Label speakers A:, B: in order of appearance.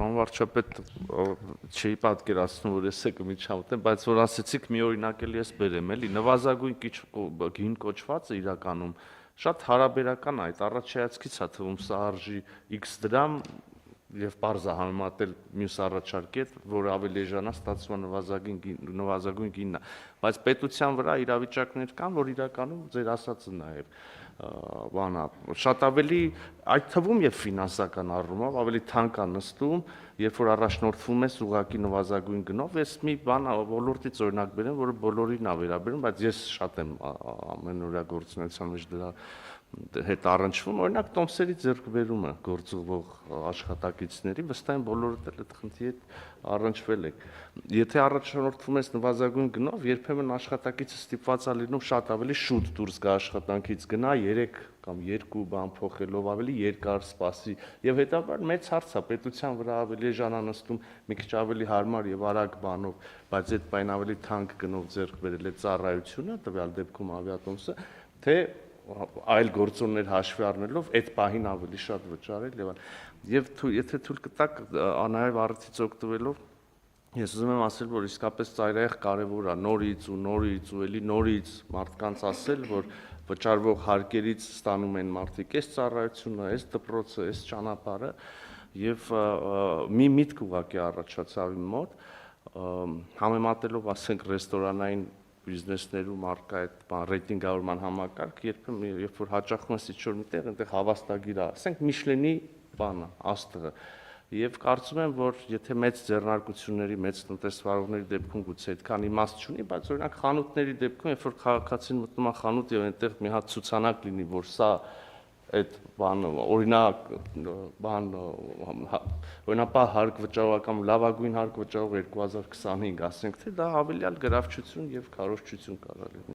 A: Պարոն վարչապետ, չի պատկերացնում, որ ես կմիջամտեմ, բայց որ ասեցիք մի օրինակ էլի ես բերեմ, էլի նվազագույն գին կոչվածը իրականում շատ հարաբերական այդ առաջայացքից է թվում, սա արժի X դրամ եւ պարզ է համեմատել մյուս առաջարկի հետ, որ ավելի էժանա ստացվում նվազագույն գինն է, բայց պետության վրա իրավիճակներ կան, որ իրականում ձեր ասածը նաեւ բանա շատ ավելի այդ թվում եւ ֆինանսական առումով ավելի թանկ է նստում, երբ որ առաջնորդվում ես ուղղակի նվազագույն գնով, ես մի բան ոլորտից օրինակ բերեմ, որը բոլորին է վերաբերում, բայց ես շատ եմ ամենօրյա գործունեության մեջ դրա հետ առնչվում, օրինակ տոմսերի ձեռքբերումը գործողվող աշխատակիցների, վստահ եմ բոլորդ էլ այդ խնդրի հետ առնչվել եք։ Եթե առաջնորդվում ես նվազագույն գնով, երբեմն աշխատակիցը ստիպված է լինում շատ ավելի շուտ դուրս գա աշխատանքից, գնա 3 կամ 2 բան փոխելով, ավելի երկար սպասի, եւ հետաբար մեծ հարց է պետության վրա ավելի էժանա նստում, մի քիչ ավելի հարմար եւ արագ բանով, բայց այդ բան ավելի թանկ գնով ձեռք բերել է ծառայությունը, տվյալ դեպքում ավիատոմսը, թե այլ գործոններ հաշվի առնելով այդ պահին ավելի շատ վճարել եւ եթե թույլ կտաք անհայտ առիթից օգտվելով ես ուզում եմ ասել, որ իսկապես ծայրահեղ կարևոր է նորից ու էլի նորից մարդկանց ասել, որ վճարվող հարկերից ստանում են մարդիկ այս ծառայությունը, այս դպրոցը, այս ճանապարհը եւ մի միտք ուղղակի առաջացավ իմ մոտ համեմատելով ասենք ռեստորանային բիզնեսներում արկա այդ ռեյտինգավորման համակարգ, երբ որ հաճախում ես ինչ-որ միտեղ, այնտեղ հավաստագիր է, ասենք Միշլենի բանը, աստղը, եւ կարծում եմ, որ եթե մեծ ձեռնարկությունների, մեծ տնտեսվարողների դեպքում գուցե այդքան իմաստ չունի, բայց օրինակ խանութների դեպքում, երբ որ քաղաքացին մտնում է խանութ եւ այնտեղ մի հատ ցուցանակ լինի, որ սա այդ բանը օրինակ բան օրինապահ հարկ վճարողական լավագույն հարկ վճարող 2025 ասենք թե դա ավելի գրավչություն եւ քարոզչություն կարող է լինել